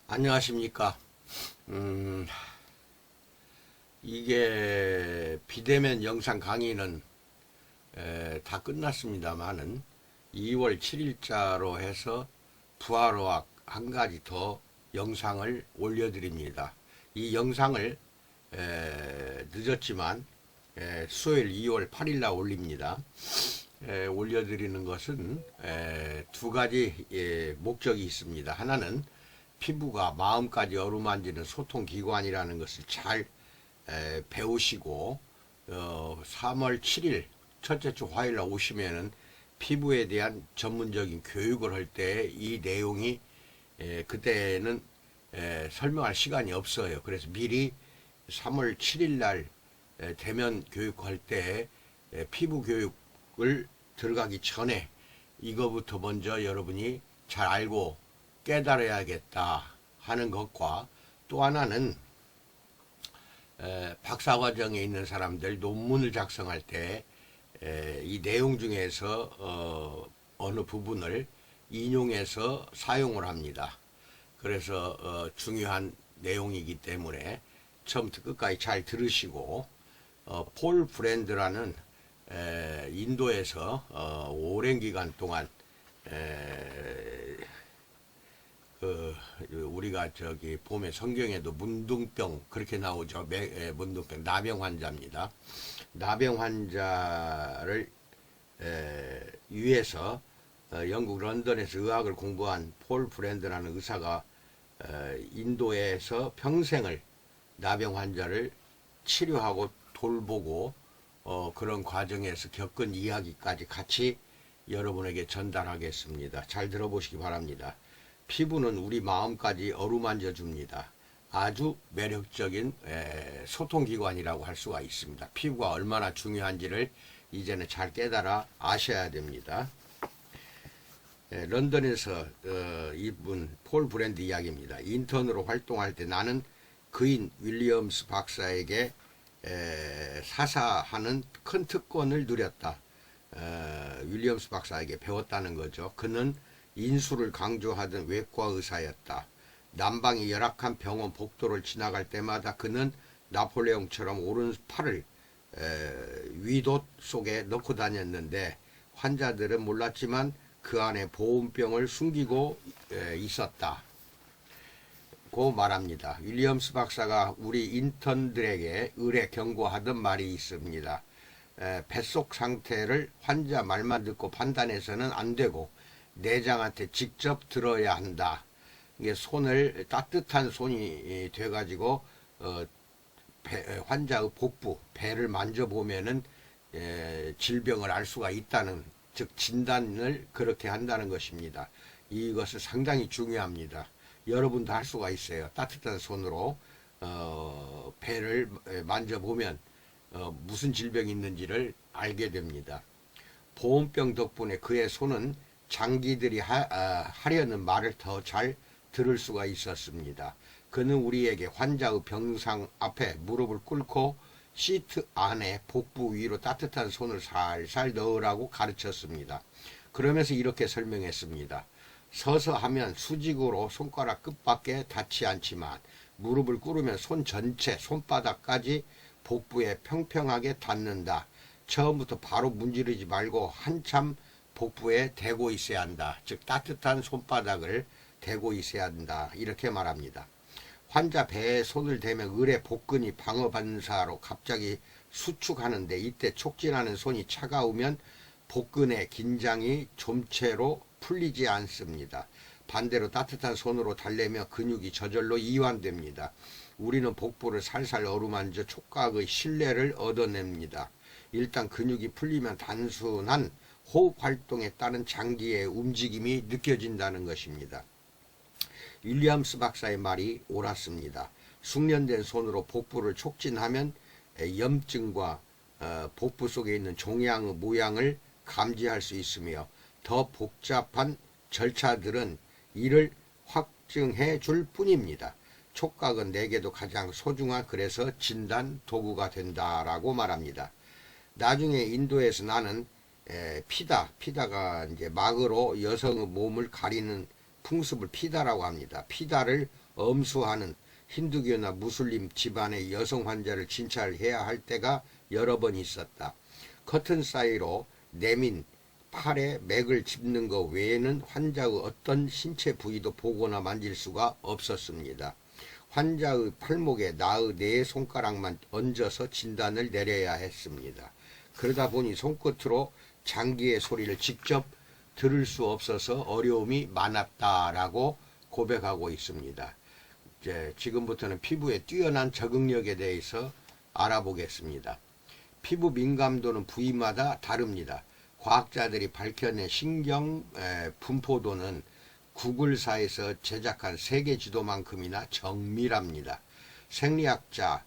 안녕하십니까. 이게 비대면 영상 강의는 다 끝났습니다만은 2월 7일자로 해서 부활어학 한 가지 더 영상을 올려드립니다. 이 영상을 늦었지만 수요일 2월 8일날 올립니다. 올려드리는 것은 두 가지 목적이 있습니다. 하나는 피부가 마음까지 어루만지는 소통기관이라는 것을 잘 배우시고 3월 7일 첫째 주 화요일날 오시면은 피부에 대한 전문적인 교육을 할 때 이 내용이 그때는 설명할 시간이 없어요. 그래서 미리 3월 7일날 대면 교육할 때 피부 교육을 들어가기 전에 이거부터 먼저 여러분이 잘 알고 깨달아야겠다 하는 것과, 또 하나는 박사과정에 있는 사람들 논문을 작성할 때 이 내용 중에서 어느 부분을 인용해서 사용을 합니다. 그래서 중요한 내용이기 때문에 처음부터 끝까지 잘 들으시고, 폴 브랜드라는 인도에서 오랜 기간 동안 우리가 저기 보면 성경에도 문둥병 그렇게 나오죠. 문둥병 나병 환자입니다. 나병 환자를 위해서 영국 런던에서 의학을 공부한 폴 브랜드라는 의사가 인도에서 평생을 나병 환자를 치료하고 돌보고 그런 과정에서 겪은 이야기까지 같이 여러분에게 전달하겠습니다. 잘 들어보시기 바랍니다. 피부는 우리 마음까지 어루만져 줍니다. 아주 매력적인 소통기관이라고 할 수가 있습니다. 피부가 얼마나 중요한지를 이제는 잘 깨달아 아셔야 됩니다. 런던에서 이분 폴 브랜드 이야기입니다. 인턴으로 활동할 때 나는 그인 윌리엄스 박사에게 사사하는 큰 특권을 누렸다. 윌리엄스 박사에게 배웠다는 거죠. 그는 인수를 강조하던 외과 의사였다. 난방이 열악한 병원 복도를 지나갈 때마다 그는 나폴레옹처럼 오른팔을 위도 속에 넣고 다녔는데 환자들은 몰랐지만 그 안에 보온병을 숨기고 있었다 고 말합니다. 윌리엄스 박사가 우리 인턴들에게 의뢰 경고하던 말이 있습니다. 뱃속 상태를 환자 말만 듣고 판단해서는 안 되고 내장한테 직접 들어야 한다. 이게 손을 따뜻한 손이 돼가지고 환자의 복부, 배를 만져보면은 질병을 알 수가 있다는, 즉 진단을 그렇게 한다는 것입니다. 이것은 상당히 중요합니다. 여러분도 할 수가 있어요. 따뜻한 손으로 배를 만져보면 무슨 질병이 있는지를 알게 됩니다. 보온병 덕분에 그의 손은 장기들이 하려는 말을 더 잘 들을 수가 있었습니다. 그는 우리에게 환자의 병상 앞에 무릎을 꿇고 시트 안에 복부 위로 따뜻한 손을 살살 넣으라고 가르쳤습니다. 그러면서 이렇게 설명했습니다. 서서 하면 수직으로 손가락 끝밖에 닿지 않지만 무릎을 꿇으면 손 전체, 손바닥까지 복부에 평평하게 닿는다. 처음부터 바로 문지르지 말고 한참 복부에 대고 있어야 한다. 즉 따뜻한 손바닥을 대고 있어야 한다. 이렇게 말합니다. 환자 배에 손을 대면 을의 복근이 방어 반사로 갑자기 수축하는데, 이때 촉진하는 손이 차가우면 복근의 긴장이 좀채로 풀리지 않습니다. 반대로 따뜻한 손으로 달래며 근육이 저절로 이완됩니다. 우리는 복부를 살살 어루만져 촉각의 신뢰를 얻어냅니다. 일단 근육이 풀리면 단순한 호흡 활동에 따른 장기의 움직임이 느껴진다는 것입니다. 윌리엄스 박사의 말이 옳았습니다. 숙련된 손으로 복부를 촉진하면 염증과 복부 속에 있는 종양의 모양을 감지할 수 있으며 더 복잡한 절차들은 이를 확증해 줄 뿐입니다. 촉각은 내게도 가장 소중한, 그래서 진단 도구가 된다라고 말합니다. 나중에 인도에서 나는 피다가 이제 막으로 여성의 몸을 가리는 풍습을 피다라고 합니다. 피다를 엄수하는 힌두교나 무슬림 집안의 여성 환자를 진찰해야 할 때가 여러 번 있었다. 커튼 사이로 내민 팔에 맥을 짚는 것 외에는 환자의 어떤 신체 부위도 보거나 만질 수가 없었습니다. 환자의 팔목에 나의 네 손가락만 얹어서 진단을 내려야 했습니다. 그러다 보니 손끝으로 장기의 소리를 직접 들을 수 없어서 어려움이 많았다라고 고백하고 있습니다. 지금부터는 피부의 뛰어난 적응력에 대해서 알아보겠습니다. 피부 민감도는 부위마다 다릅니다. 과학자들이 밝혀낸 신경 분포도는 구글사에서 제작한 세계 지도만큼이나 정밀합니다. 생리학자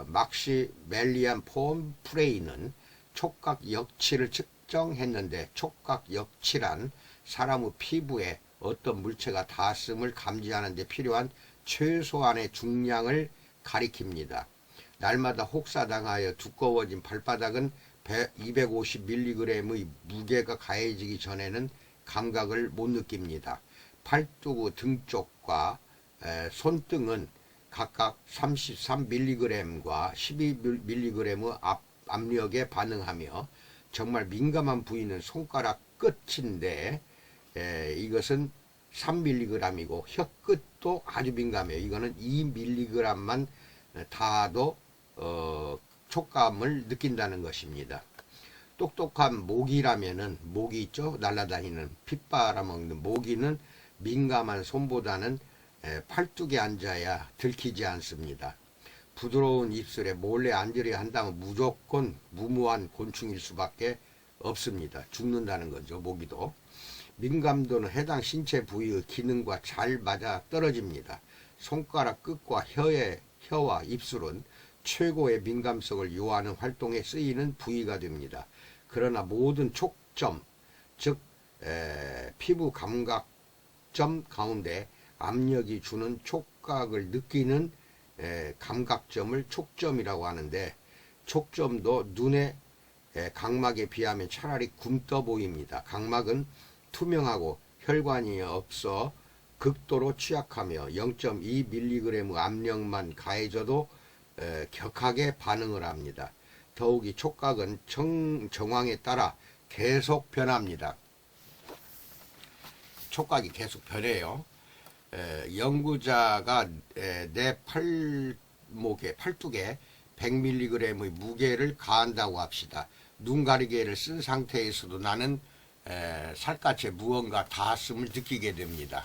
막시멜리안 폼프레이는 촉각 역치를 측정했는데 촉각 역치란 사람의 피부에 어떤 물체가 닿았음을 감지하는 데 필요한 최소한의 중량을 가리킵니다. 날마다 혹사당하여 두꺼워진 발바닥은 250mg의 무게가 가해지기 전에는 감각을 못 느낍니다. 팔뚝의 등 쪽과 손등은 각각 33mg과 12mg의 압력에 반응하며 정말 민감한 부위는 손가락 끝인데 이것은 3mg이고 혀끝도 아주 민감해요. 이거는 2mg만 닿아도 촉감을 느낀다는 것입니다. 똑똑한 모기라면은 모기 있죠? 날아다니는 핏 빨아먹는 모기는 민감한 손보다는 팔뚝에 앉아야 들키지 않습니다. 부드러운 입술에 몰래 앉으려 한다면 무조건 무모한 곤충일 수밖에 없습니다. 죽는다는 거죠. 모기도. 민감도는 해당 신체 부위의 기능과 잘 맞아 떨어집니다. 손가락 끝과 혀와 입술은 최고의 민감성을 요하는 활동에 쓰이는 부위가 됩니다. 그러나 모든 촉점, 즉 피부 감각점 가운데 압력이 주는 촉각을 느끼는 감각점을 촉점이라고 하는데, 촉점도 눈의 각막에 비하면 차라리 굼떠 보입니다. 각막은 투명하고 혈관이 없어 극도로 취약하며 0.2mg의 압력만 가해져도 격하게 반응을 합니다. 더욱이 촉각은 정황에 따라 계속 변합니다. 촉각이 계속 변해요. 연구자가 내 팔뚝에 100mg의 무게를 가한다고 합시다. 눈 가리개를 쓴 상태에서도 나는 살갗에 무언가 닿았음을 느끼게 됩니다.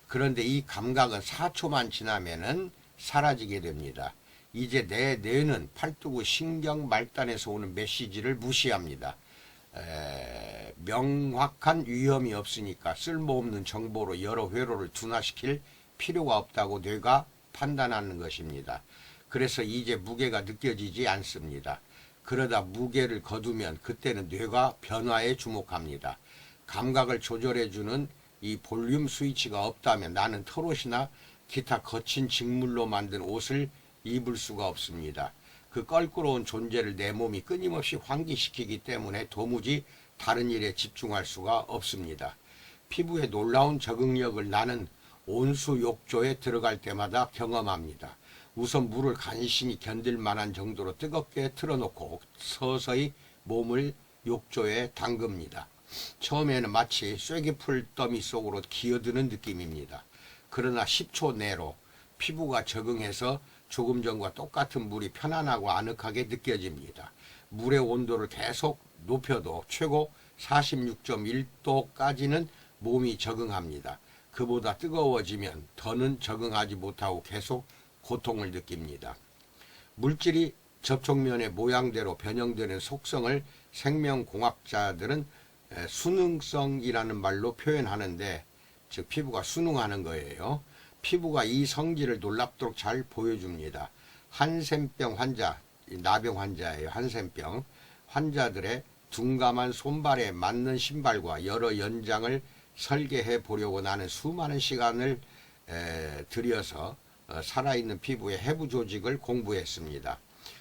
그런데 이 감각은 4초만 지나면은 사라지게 됩니다. 이제 내 뇌는 팔뚝의 신경 말단에서 오는 메시지를 무시합니다. 명확한 위험이 없으니까 쓸모없는 정보로 여러 회로를 둔화시킬 필요가 없다고 뇌가 판단하는 것입니다. 그래서 이제 무게가 느껴지지 않습니다. 그러다 무게를 거두면 그때는 뇌가 변화에 주목합니다. 감각을 조절해주는 이 볼륨 스위치가 없다면 나는 털옷이나 기타 거친 직물로 만든 옷을 입을 수가 없습니다. 그 껄끄러운 존재를 내 몸이 끊임없이 환기시키기 때문에 도무지 다른 일에 집중할 수가 없습니다. 피부의 놀라운 적응력을 나는 온수 욕조에 들어갈 때마다 경험합니다. 우선 물을 간신히 견딜 만한 정도로 뜨겁게 틀어놓고 서서히 몸을 욕조에 담급니다. 처음에는 마치 쐐기풀 더미 속으로 기어드는 느낌입니다. 그러나 10초 내로 피부가 적응해서 조금 전과 똑같은 물이 편안하고 아늑하게 느껴집니다. 물의 온도를 계속 높여도 최고 46.1도까지는 몸이 적응합니다. 그보다 뜨거워지면 더는 적응하지 못하고 계속 고통을 느낍니다. 물질이 접촉면의 모양대로 변형되는 속성을 생명공학자들은 수능성이라는 말로 표현하는데, 즉 피부가 수능하는 거예요. 피부가 이 성질을 놀랍도록 잘 보여줍니다. 한센병 환자, 나병 환자예요. 한센병 환자들의 둔감한 손발에 맞는 신발과 여러 연장을 설계해 보려고 나는 수많은 시간을 들여서 살아있는 피부의 해부 조직을 공부했습니다.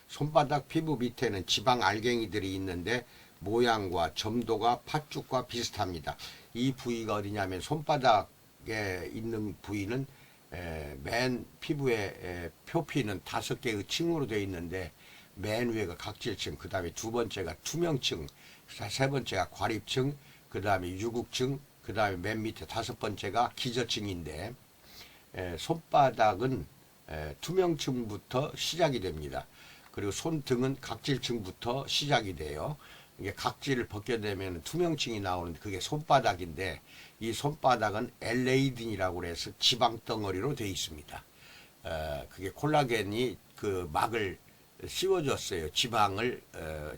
손바닥 피부 밑에는 지방 알갱이들이 있는데 모양과 점도가 팥죽과 비슷합니다. 이 부위가 어디냐면 손바닥에 있는 부위는 맨 피부의 표피는 5개의 층으로 되어 있는데 맨 위에가 각질층, 그 다음에 두 번째가 투명층, 세 번째가 과립층, 그 다음에 유국층, 그 다음에 맨 밑에 5번째가 기저층인데 손바닥은 투명층부터 시작이 됩니다. 그리고 손등은 각질층부터 시작이 돼요. 이게 각질을 벗게 되면 투명층이 나오는데 그게 손바닥인데 이 손바닥은 엘레이딘이라고 해서 지방 덩어리로 되어 있습니다. 그게 콜라겐이 그 막을 씌워줬어요.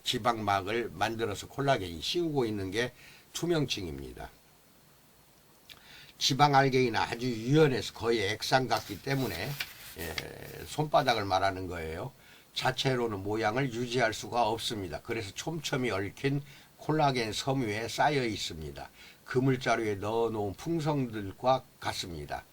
지방막을 만들어서 콜라겐이 씌우고 있는 게 투명층입니다. 지방알갱이는 아주 유연해서 거의 액상 같기 때문에 손바닥을 말하는 거예요. 자체로는 모양을 유지할 수가 없습니다. 그래서 촘촘히 얽힌 콜라겐 섬유에 쌓여 있습니다. 그물자루에 넣어놓은 풍선들과 같습니다.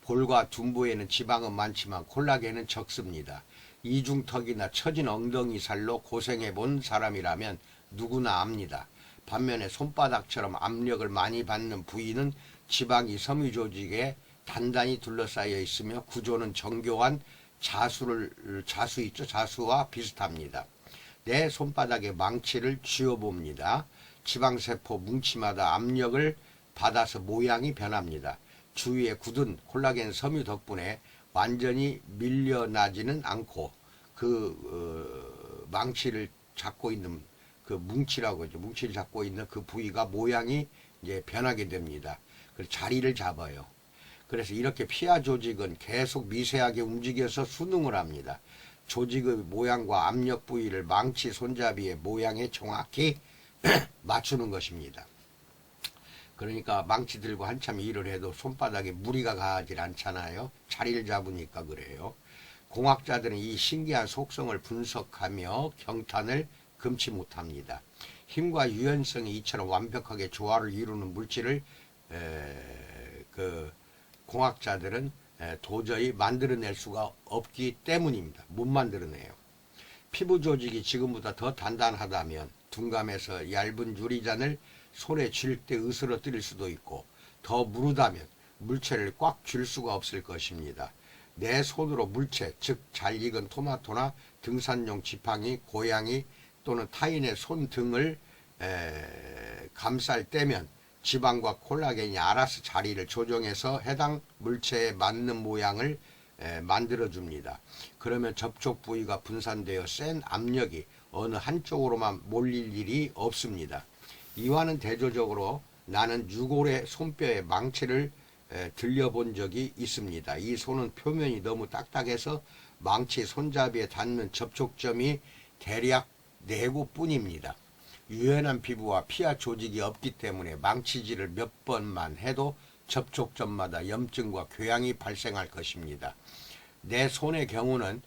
볼과 둔부에는 지방은 많지만 콜라겐은 적습니다. 이중턱이나 처진 엉덩이 살로 고생해 본 사람이라면 누구나 압니다. 반면에 손바닥처럼 압력을 많이 받는 부위는 지방이 섬유 조직에 단단히 둘러싸여 있으며 구조는 정교한 자수 있죠? 자수와 비슷합니다. 내 손바닥에 망치를 쥐어봅니다. 지방세포 뭉치마다 압력을 받아서 모양이 변합니다. 주위에 굳은 콜라겐 섬유 덕분에 완전히 밀려나지는 않고 망치를 잡고 있는 그 뭉치라고 하죠. 뭉치를 잡고 있는 그 부위가 모양이 이제 변하게 됩니다. 그래서 자리를 잡아요. 그래서 이렇게 피하 조직은 계속 미세하게 움직여서 순응을 합니다. 조직의 모양과 압력 부위를 망치 손잡이의 모양에 정확히 맞추는 것입니다. 그러니까 망치 들고 한참 일을 해도 손바닥에 무리가 가질 않잖아요. 자리를 잡으니까 그래요. 공학자들은 이 신기한 속성을 분석하며 경탄을 금치 못합니다. 힘과 유연성이 이처럼 완벽하게 조화를 이루는 물질을 공학자들은 도저히 만들어낼 수가 없기 때문입니다. 못 만들어내요. 피부 조직이 지금보다 더 단단하다면 둔감해서 얇은 유리잔을 손에 쥘 때 으스러뜨릴 수도 있고 더 무르다면 물체를 꽉 쥘 수가 없을 것입니다. 내 손으로 물체, 즉 잘 익은 토마토나 등산용 지팡이, 고양이 또는 타인의 손등을 감쌀 때면 지방과 콜라겐이 알아서 자리를 조정해서 해당 물체에 맞는 모양을 만들어줍니다. 그러면 접촉 부위가 분산되어 센 압력이 어느 한쪽으로만 몰릴 일이 없습니다. 이와는 대조적으로 나는 유골의 손뼈에 망치를 들려본 적이 있습니다. 이 손은 표면이 너무 딱딱해서 망치 손잡이에 닿는 접촉점이 대략 4곳뿐입니다. 유연한 피부와 피하 조직이 없기 때문에 망치질을 몇 번만 해도 접촉점마다 염증과 궤양이 발생할 것입니다. 내 손의 경우는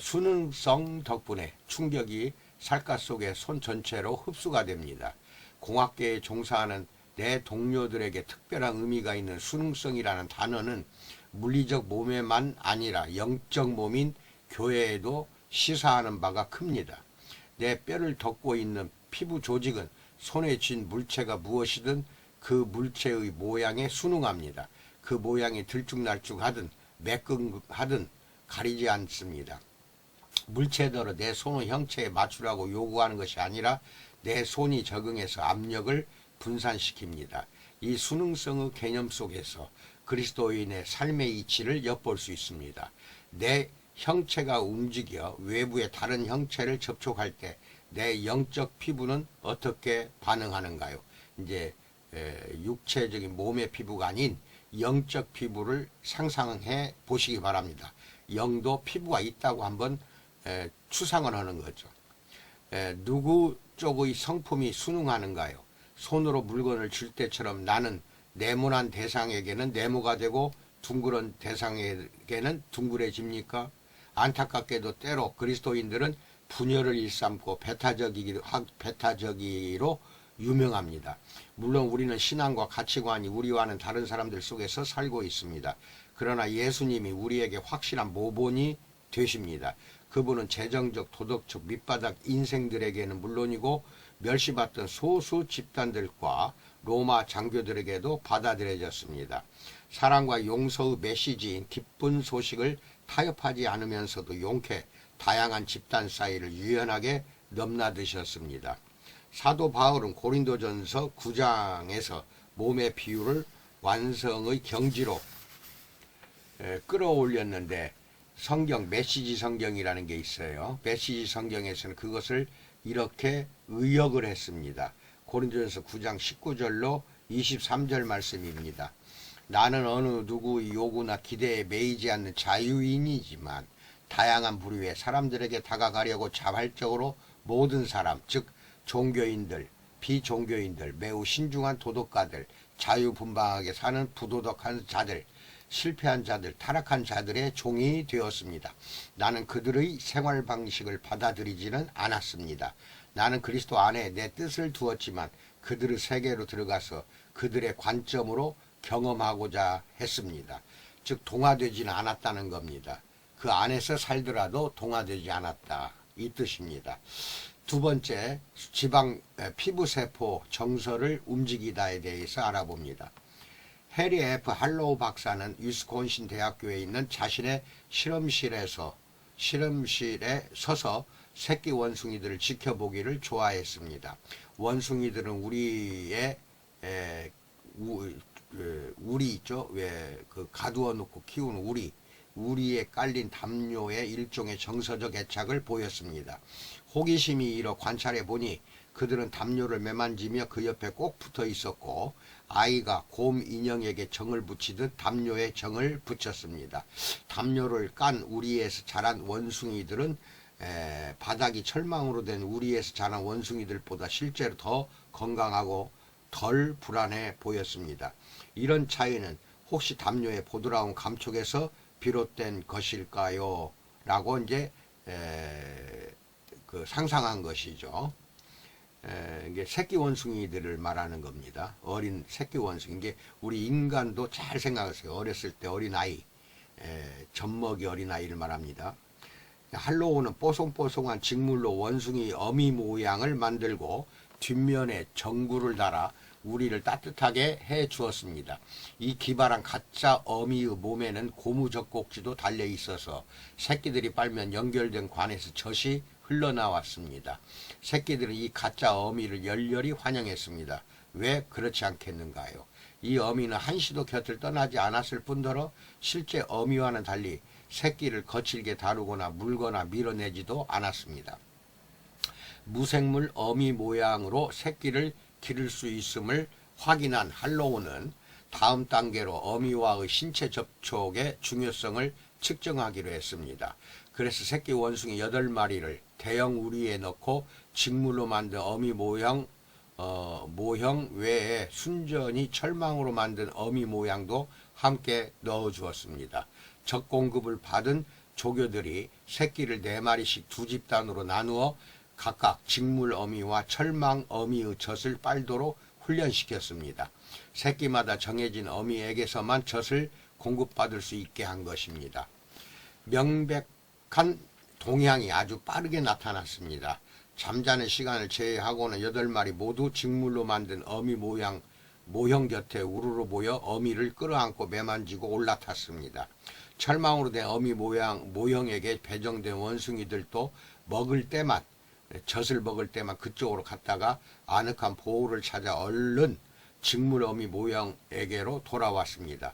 수능성 덕분에 충격이 살갗 속의 손 전체로 흡수가 됩니다. 공학계에 종사하는 내 동료들에게 특별한 의미가 있는 수능성이라는 단어는 물리적 몸에만 아니라 영적 몸인 교회에도 시사하는 바가 큽니다. 내 뼈를 덮고 있는 피부 조직은 손에 쥔 물체가 무엇이든 그 물체의 모양에 순응합니다. 그 모양이 들쭉날쭉하든 매끈하든 가리지 않습니다. 물체대로 내 손의 형체에 맞추라고 요구하는 것이 아니라 내 손이 적응해서 압력을 분산시킵니다. 이 순응성의 개념 속에서 그리스도인의 삶의 이치를 엿볼 수 있습니다. 내 형체가 움직여 외부의 다른 형체를 접촉할 때 내 영적 피부는 어떻게 반응하는가요? 이제 육체적인 몸의 피부가 아닌 영적 피부를 상상해 보시기 바랍니다. 영도 피부가 있다고 한번 추상을 하는 거죠. 누구 쪽의 성품이 순응하는가요? 손으로 물건을 줄 때처럼 나는 네모난 대상에게는 네모가 되고 둥그런 대상에게는 둥그레집니까? 안타깝게도 때로 그리스도인들은 분열을 일삼고 배타적이로 유명합니다. 물론 우리는 신앙과 가치관이 우리와는 다른 사람들 속에서 살고 있습니다. 그러나 예수님이 우리에게 확실한 모본이 되십니다. 그분은 재정적, 도덕적 밑바닥 인생들에게는 물론이고 멸시받던 소수 집단들과 로마 장교들에게도 받아들여졌습니다. 사랑과 용서의 메시지인 기쁜 소식을 타협하지 않으면서도 용케 다양한 집단 사이를 유연하게 넘나드셨습니다. 사도 바울은 고린도전서 9장에서 몸의 비유를 완성의 경지로 끌어올렸는데, 성경 메시지 성경이라는 게 있어요. 메시지 성경에서는 그것을 이렇게 의역을 했습니다. 고린도전서 9장 19절로 23절 말씀입니다. 나는 어느 누구의 요구나 기대에 매이지 않는 자유인이지만 다양한 부류의 사람들에게 다가가려고 자발적으로 모든 사람, 즉 종교인들, 비종교인들, 매우 신중한 도덕가들, 자유분방하게 사는 부도덕한 자들, 실패한 자들, 타락한 자들의 종이 되었습니다. 나는 그들의 생활 방식을 받아들이지는 않았습니다. 나는 그리스도 안에 내 뜻을 두었지만 그들의 세계로 들어가서 그들의 관점으로 경험하고자 했습니다. 즉 동화되지는 않았다는 겁니다. 그 안에서 살더라도 동화되지 않았다, 이 뜻입니다. 두 번째, 지방 피부세포 정서를 움직이다에 대해서 알아봅니다. 해리 F. 할로우 박사는 위스콘신 대학교에 있는 자신의 실험실에 서서 새끼 원숭이들을 지켜보기를 좋아했습니다. 원숭이들은 우리 있죠? 왜 그 가두어 놓고 키우는 우리에 깔린 담요의 일종의 정서적 애착을 보였습니다. 호기심이 일어 관찰해 보니 그들은 담요를 매만지며 그 옆에 꼭 붙어 있었고, 아이가 곰 인형에게 정을 붙이듯 담요에 정을 붙였습니다. 담요를 깐 우리에서 자란 원숭이들은 바닥이 철망으로 된 우리에서 자란 원숭이들보다 실제로 더 건강하고 덜 불안해 보였습니다. 이런 차이는 혹시 담요의 보드라운 감촉에서 비롯된 것일까요? 라고 이제 상상한 것이죠. 이게 새끼 원숭이들을 말하는 겁니다. 어린 새끼 원숭이. 이게 우리 인간도 잘 생각하세요. 어렸을 때 어린아이, 젖먹이 어린아이를 말합니다. 할로우는 뽀송뽀송한 직물로 원숭이 어미 모양을 만들고 뒷면에 전구를 달아 우리를 따뜻하게 해 주었습니다. 이 기발한 가짜 어미의 몸에는 고무 젖꼭지도 달려 있어서 새끼들이 빨면 연결된 관에서 젖이 흘러나왔습니다. 새끼들은 이 가짜 어미를 열렬히 환영했습니다. 왜 그렇지 않겠는가요? 이 어미는 한시도 곁을 떠나지 않았을 뿐더러 실제 어미와는 달리 새끼를 거칠게 다루거나 물거나 밀어내지도 않았습니다. 무생물 어미 모양으로 새끼를 기를 수 있음을 확인한 할로우는 다음 단계로 어미와의 신체 접촉의 중요성을 측정하기로 했습니다. 그래서 새끼 원숭이 8마리를 대형 우리에 넣고 직물로 만든 어미 모형 외에 순전히 철망으로 만든 어미 모양도 함께 넣어 주었습니다. 적 공급을 받은 조교들이 새끼를 4마리씩 두 집단으로 나누어 각각 직물 어미와 철망 어미의 젖을 빨도록 훈련시켰습니다. 새끼마다 정해진 어미에게서만 젖을 공급받을 수 있게 한 것입니다. 명백한 동향이 아주 빠르게 나타났습니다. 잠자는 시간을 제외하고는 8마리 모두 직물로 만든 어미 모형 곁에 우르르 모여 어미를 끌어안고 매만지고 올라탔습니다. 철망으로 된 어미 모형에게 배정된 원숭이들도 젖을 먹을 때만 그쪽으로 갔다가 아늑한 보호를 찾아 얼른 직물 어미 모형에게로 돌아왔습니다.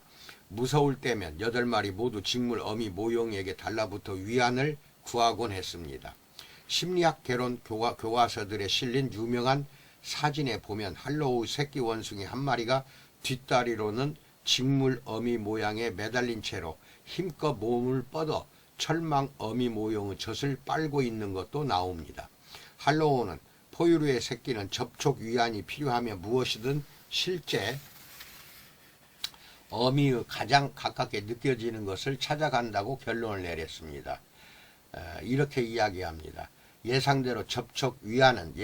무서울 때면 8마리 모두 직물 어미 모형에게 달라붙어 위안을 구하곤 했습니다. 심리학 개론 교과서들에 실린 유명한 사진에 보면 할로우 새끼 원숭이 한 마리가 뒷다리로는 직물 어미 모양에 매달린 채로 힘껏 몸을 뻗어 철망 어미 모형의 젖을 빨고 있는 것도 나옵니다. 할로우는 포유류의 새끼는 접촉 위안이 필요하면 무엇이든 실제 어미의 가장 가깝게 느껴지는 것을 찾아간다고 결론을 내렸습니다. 이렇게 이야기합니다. 예상대로 접촉 위안은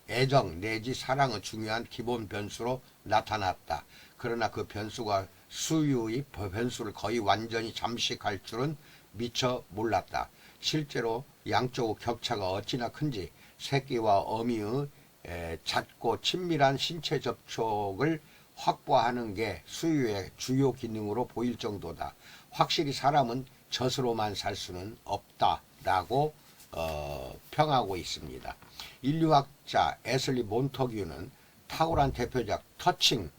애정 내지 사랑의 중요한 기본 변수로 나타났다. 그러나 그 변수가 수유의 변수를 거의 완전히 잠식할 줄은 미처 몰랐다. 실제로 양쪽 격차가 어찌나 큰지 새끼와 어미의 잦고 친밀한 신체 접촉을 확보하는 게 수유의 주요 기능으로 보일 정도다. 확실히 사람은 젖으로만 살 수는 없다라고 평하고 있습니다. 인류학자 애슬리 몬터규는 탁월한 대표작 터칭,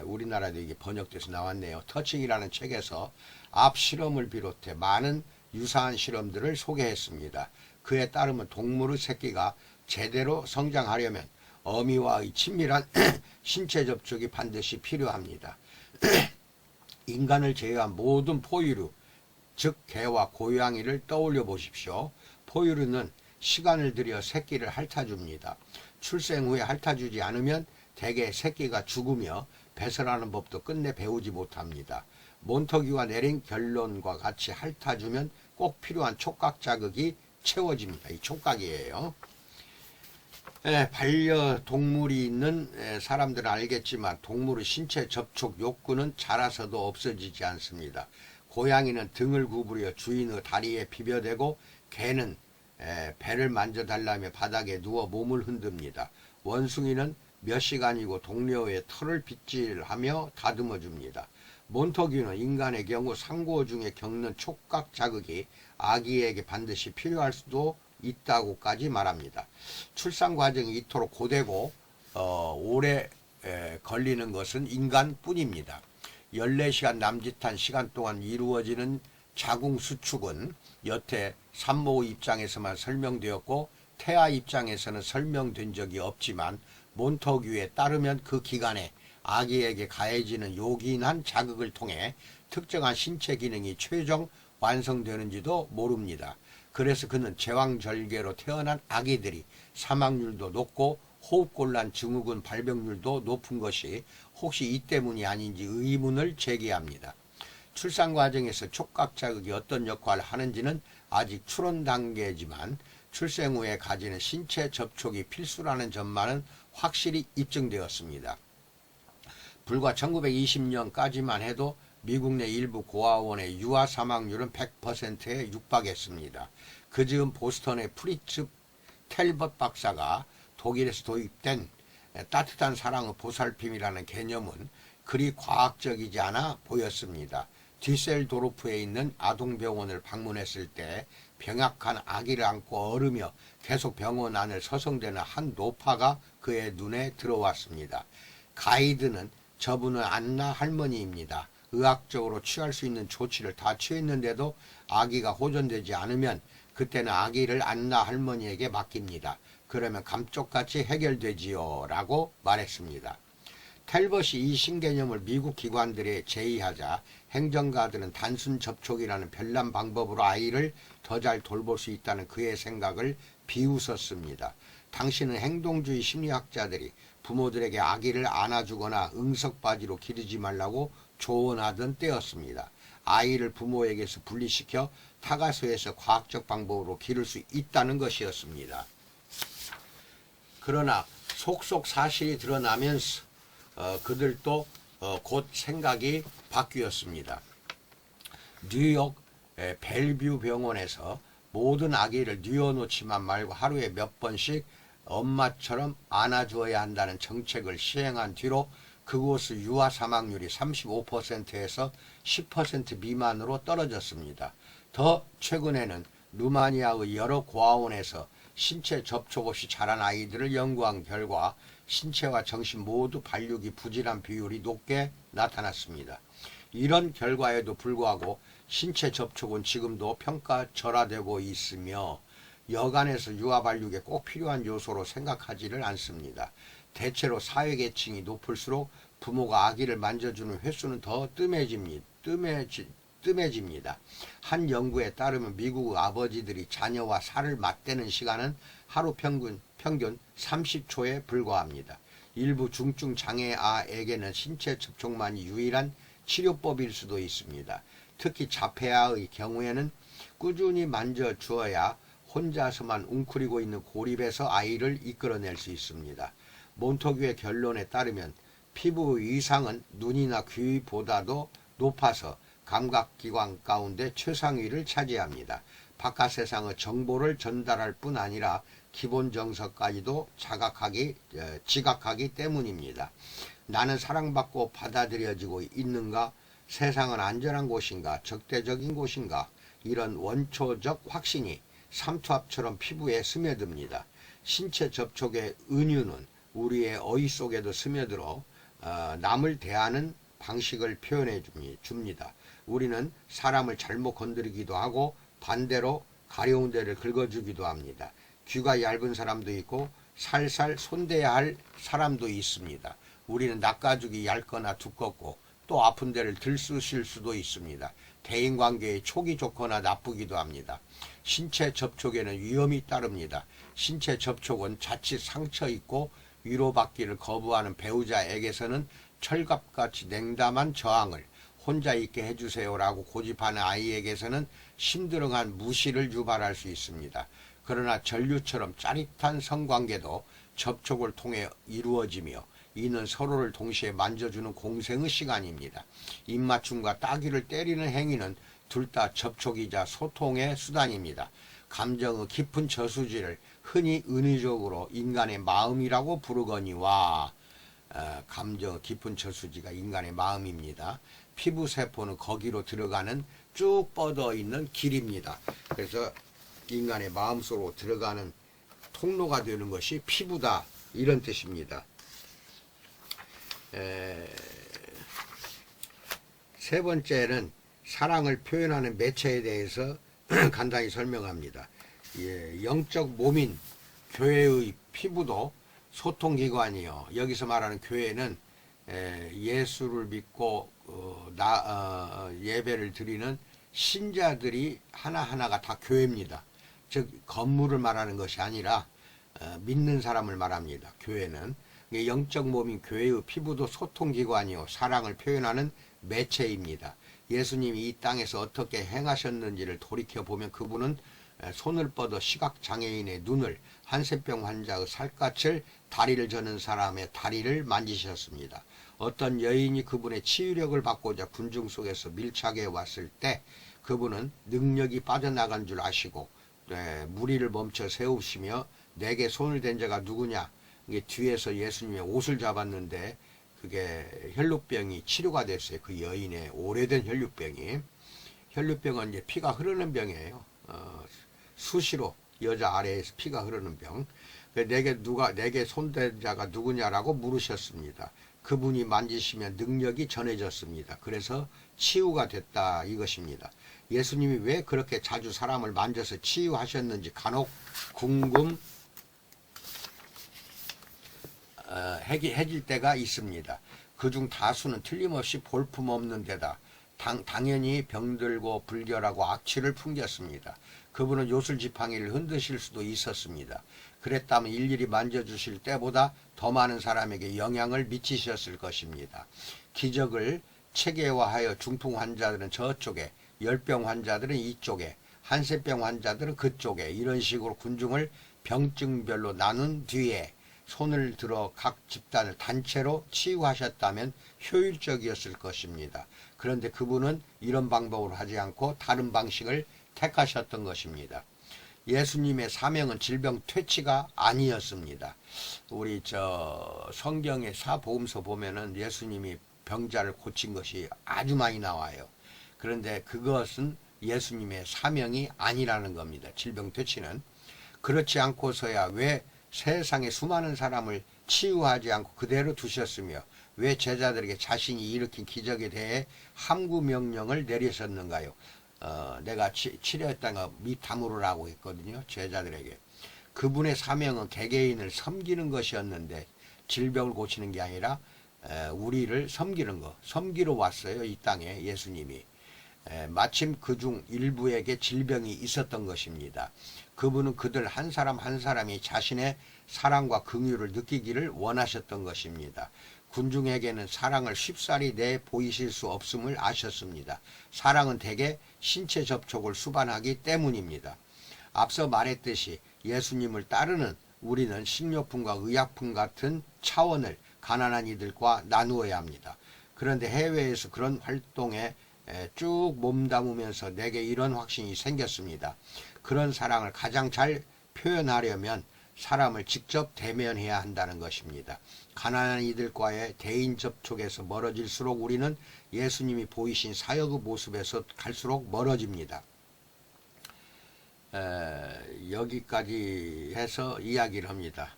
우리나라도 이게 번역돼서 나왔네요. 터칭이라는 책에서 앞 실험을 비롯해 많은 유사한 실험들을 소개했습니다. 그에 따르면 동물의 새끼가 제대로 성장하려면 어미와의 친밀한 신체 접촉이 반드시 필요합니다. 인간을 제외한 모든 포유류, 즉 개와 고양이를 떠올려 보십시오. 포유류는 시간을 들여 새끼를 핥아줍니다. 출생 후에 핥아주지 않으면 대개 새끼가 죽으며 배설하는 법도 끝내 배우지 못합니다. 몬터규가 내린 결론과 같이 핥아주면 꼭 필요한 촉각 자극이 채워집니다. 이 촉각이에요. 반려동물이 있는 사람들은 알겠지만 동물의 신체 접촉 욕구는 자라서도 없어지지 않습니다. 고양이는 등을 구부려 주인의 다리에 비벼대고 개는 배를 만져달라며 바닥에 누워 몸을 흔듭니다. 원숭이는 몇 시간이고 동료의 털을 빗질하며 다듬어 줍니다. 몬터규는 인간의 경우 상고 중에 겪는 촉각 자극이 아기에게 반드시 필요할 수도 있다고까지 말합니다. 출산 과정이 이토록 고되고 오래 걸리는 것은 인간뿐입니다. 14시간 남짓한 시간 동안 이루어지는 자궁 수축은 여태 산모 입장에서만 설명되었고 태아 입장에서는 설명된 적이 없지만 몬터규에 따르면 그 기간에 아기에게 가해지는 요긴한 자극을 통해 특정한 신체 기능이 최종 완성되는지도 모릅니다. 그래서 그는 제왕절개로 태어난 아기들이 사망률도 높고 호흡곤란 증후군 발병률도 높은 것이 혹시 이 때문이 아닌지 의문을 제기합니다. 출산 과정에서 촉각 자극이 어떤 역할을 하는지는 아직 추론 단계지만 출생 후에 가지는 신체 접촉이 필수라는 점만은 확실히 입증되었습니다. 불과 1920년까지만 해도 미국 내 일부 고아원의 유아 사망률은 100%에 육박했습니다. 그 즈음 보스턴의 프리츠 텔벗 박사가 독일에서 도입된 따뜻한 사랑의 보살핌이라는 개념은 그리 과학적이지 않아 보였습니다. 뒤셀도르프에 있는 아동병원을 방문했을 때 병약한 아기를 안고 얼으며 계속 병원 안을 서성대는 한 노파가 그의 눈에 들어왔습니다. 가이드는 저분은 안나 할머니입니다. 의학적으로 취할 수 있는 조치를 다 취했는데도 아기가 호전되지 않으면 그때는 아기를 안나 할머니에게 맡깁니다. 그러면 감쪽같이 해결되지요 라고 말했습니다. 텔벗이 이 신개념을 미국 기관들에 제의하자 행정가들은 단순 접촉이라는 별난 방법으로 아이를 더 잘 돌볼 수 있다는 그의 생각을 비웃었습니다. 당시는 행동주의 심리학자들이 부모들에게 아기를 안아주거나 응석바지로 기르지 말라고 조언하던 때였습니다. 아이를 부모에게서 분리시켜 타가소에서 과학적 방법으로 기를 수 있다는 것이었습니다. 그러나 속속 사실이 드러나면서 그들도 곧 생각이 바뀌었습니다. 뉴욕 벨뷰 병원에서 모든 아기를 뉘어놓지만 말고 하루에 몇 번씩 엄마처럼 안아주어야 한다는 정책을 시행한 뒤로 그곳의 유아 사망률이 35%에서 10% 미만으로 떨어졌습니다. 더 최근에는 루마니아의 여러 고아원에서 신체 접촉 없이 자란 아이들을 연구한 결과 신체와 정신 모두 발육이 부진한 비율이 높게 나타났습니다. 이런 결과에도 불구하고 신체 접촉은 지금도 평가절하되고 있으며 여간에서 유아 발육에 꼭 필요한 요소로 생각하지를 않습니다. 대체로 사회계층이 높을수록 부모가 아기를 만져주는 횟수는 더 뜸해집니다. 한 연구에 따르면 미국 아버지들이 자녀와 살을 맞대는 시간은 하루 평균 30초에 불과합니다. 일부 중증 장애아에게는 신체 접촉만이 유일한 치료법일 수도 있습니다. 특히 자폐아의 경우에는 꾸준히 만져주어야 혼자서만 웅크리고 있는 고립에서 아이를 이끌어낼 수 있습니다. 몬터규의 결론에 따르면 피부 위상은 눈이나 귀보다도 높아서 감각기관 가운데 최상위를 차지합니다. 바깥 세상의 정보를 전달할 뿐 아니라 기본 정서까지도 지각하기 때문입니다. 나는 사랑받고 받아들여지고 있는가? 세상은 안전한 곳인가? 적대적인 곳인가? 이런 원초적 확신이 삼투압처럼 피부에 스며듭니다. 신체 접촉의 은유는 우리의 어휘 속에도 스며들어 남을 대하는 방식을 표현해 줍니다. 우리는 사람을 잘못 건드리기도 하고 반대로 가려운 데를 긁어주기도 합니다. 귀가 얇은 사람도 있고 살살 손대야 할 사람도 있습니다. 우리는 낚아주기 얇거나 두껍고 또 아픈 데를 들쑤실 수도 있습니다. 대인관계의 촉이 좋거나 나쁘기도 합니다. 신체 접촉에는 위험이 따릅니다. 신체 접촉은 자칫 상처 있고 위로받기를 거부하는 배우자에게서는 철갑같이 냉담한 저항을 혼자 있게 해주세요라고 고집하는 아이에게서는 심드렁한 무시를 유발할 수 있습니다. 그러나 전류처럼 짜릿한 성관계도 접촉을 통해 이루어지며 이는 서로를 동시에 만져주는 공생의 시간입니다. 입맞춤과 따귀를 때리는 행위는 둘 다 접촉이자 소통의 수단입니다. 감정의 깊은 저수지를 흔히 은유적으로 인간의 마음이라고 부르거니와 감정의 깊은 저수지가 인간의 마음입니다. 피부세포는 거기로 들어가는 쭉 뻗어 있는 길입니다. 그래서 인간의 마음속으로 들어가는 통로가 되는 것이 피부다, 이런 뜻입니다. 세 번째는 사랑을 표현하는 매체에 대해서 간단히 설명합니다. 영적 몸인 교회의 피부도 소통기관이요. 여기서 말하는 교회는 예수를 믿고 예배를 드리는 신자들이 하나하나가 다 교회입니다. 즉 건물을 말하는 것이 아니라 믿는 사람을 말합니다. 교회는 영적 몸인 교회의 피부도 소통기관이요 사랑을 표현하는 매체입니다. 예수님이 이 땅에서 어떻게 행하셨는지를 돌이켜보면 그분은 손을 뻗어 시각장애인의 눈을, 한센병 환자의 살갗을, 다리를 저는 사람의 다리를 만지셨습니다. 어떤 여인이 그분의 치유력을 받고자 군중 속에서 밀착해 왔을 때 그분은 능력이 빠져나간 줄 아시고 무리를 멈춰 세우시며 내게 손을 댄 자가 누구냐? 이게 뒤에서 예수님의 옷을 잡았는데 그게 혈루병이 치료가 됐어요. 그 여인의 오래된 혈루병이. 혈루병은 이제 피가 흐르는 병이에요. 수시로 여자 아래에서 피가 흐르는 병. 내게 손댄 자가 누구냐라고 물으셨습니다. 그분이 만지시면 능력이 전해졌습니다. 그래서 치유가 됐다, 이것입니다. 예수님이 왜 그렇게 자주 사람을 만져서 치유하셨는지 간혹 해질 때가 있습니다. 그중 다수는 틀림없이 볼품없는 데다 당연히 병들고 불결하고 악취를 풍겼습니다. 그분은 요술지팡이를 흔드실 수도 있었습니다. 그랬다면 일일이 만져주실 때보다 더 많은 사람에게 영향을 미치셨을 것입니다. 기적을 체계화하여 중풍 환자들은 저쪽에, 열병 환자들은 이쪽에, 한센병 환자들은 그쪽에, 이런 식으로 군중을 병증별로 나눈 뒤에 손을 들어 각 집단을 단체로 치유하셨다면 효율적이었을 것입니다. 그런데 그분은 이런 방법으로 하지 않고 다른 방식을 택하셨던 것입니다. 예수님의 사명은 질병 퇴치가 아니었습니다. 우리 성경의 사복음서 보면은 예수님이 병자를 고친 것이 아주 많이 나와요. 그런데 그것은 예수님의 사명이 아니라는 겁니다. 질병 퇴치는. 그렇지 않고서야 왜 세상에 수많은 사람을 치유하지 않고 그대로 두셨으며 왜 제자들에게 자신이 일으킨 기적에 대해 함구 명령을 내리셨는가요? 내가 치료했다는 거 밑 다물으라고 했거든요. 제자들에게. 그분의 사명은 개개인을 섬기는 것이었는데 질병을 고치는 게 아니라 우리를 섬기는 거. 섬기러 왔어요. 이 땅에 예수님이. 마침 그중 일부에게 질병이 있었던 것입니다. 그분은 그들 한 사람 한 사람이 자신의 사랑과 긍휼을 느끼기를 원하셨던 것입니다. 군중에게는 사랑을 쉽사리 내 보이실 수 없음을 아셨습니다. 사랑은 대개 신체 접촉을 수반하기 때문입니다. 앞서 말했듯이 예수님을 따르는 우리는 식료품과 의약품 같은 차원을 가난한 이들과 나누어야 합니다. 그런데 해외에서 그런 활동에 쭉 몸담으면서 내게 이런 확신이 생겼습니다. 그런 사랑을 가장 잘 표현하려면 사람을 직접 대면해야 한다는 것입니다. 가난한 이들과의 대인 접촉에서 멀어질수록 우리는 예수님이 보이신 사역의 모습에서 갈수록 멀어집니다. 여기까지 해서 이야기를 합니다.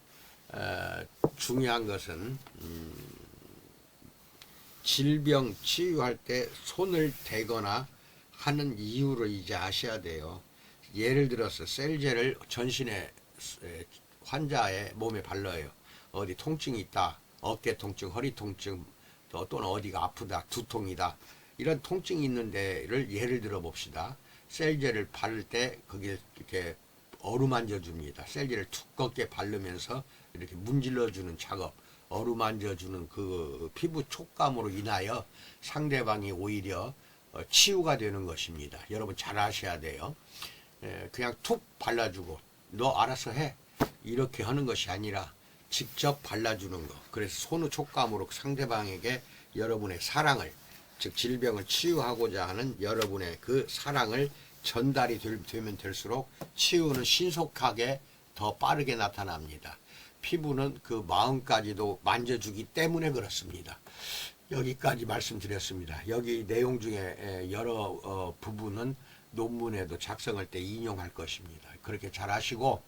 중요한 것은 질병 치유할 때 손을 대거나 하는 이유를 이제 아셔야 돼요. 예를 들어서 셀제를 전신에 환자의 몸에 발라요. 어디 통증이 있다, 어깨 통증, 허리 통증, 또는 어디가 아프다, 두통이다, 이런 통증이 있는 데를 예를 들어 봅시다. 셀제를 바를 때 거기에 이렇게 어루만져 줍니다. 셀제를 두껍게 바르면서 이렇게 문질러 주는 작업, 어루만져 주는 그 피부 촉감으로 인하여 상대방이 오히려 치유가 되는 것입니다. 여러분 잘 아셔야 돼요. 그냥 툭 발라주고 너 알아서 해, 이렇게 하는 것이 아니라 직접 발라주는 것. 그래서 손의 촉감으로 상대방에게 여러분의 사랑을, 즉 질병을 치유하고자 하는 여러분의 그 사랑을 전달이 되면 될수록 치유는 신속하게 더 빠르게 나타납니다. 피부는 그 마음까지도 만져주기 때문에 그렇습니다. 여기까지 말씀드렸습니다. 여기 내용 중에 여러 부분은 논문에도 작성할 때 인용할 것입니다. 그렇게 잘 하시고,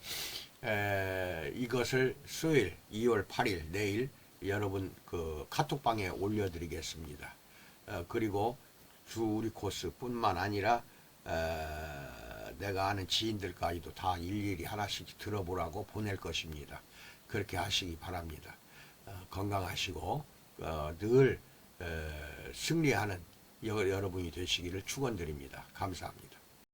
이것을 수요일 2월 8일 내일 여러분 그 카톡방에 올려드리겠습니다. 그리고 우리 코스 뿐만 아니라 내가 아는 지인들까지도 다 일일이 하나씩 들어보라고 보낼 것입니다. 그렇게 하시기 바랍니다. 건강하시고 늘 승리하는 여러분이 되시기를 축원드립니다. 감사합니다.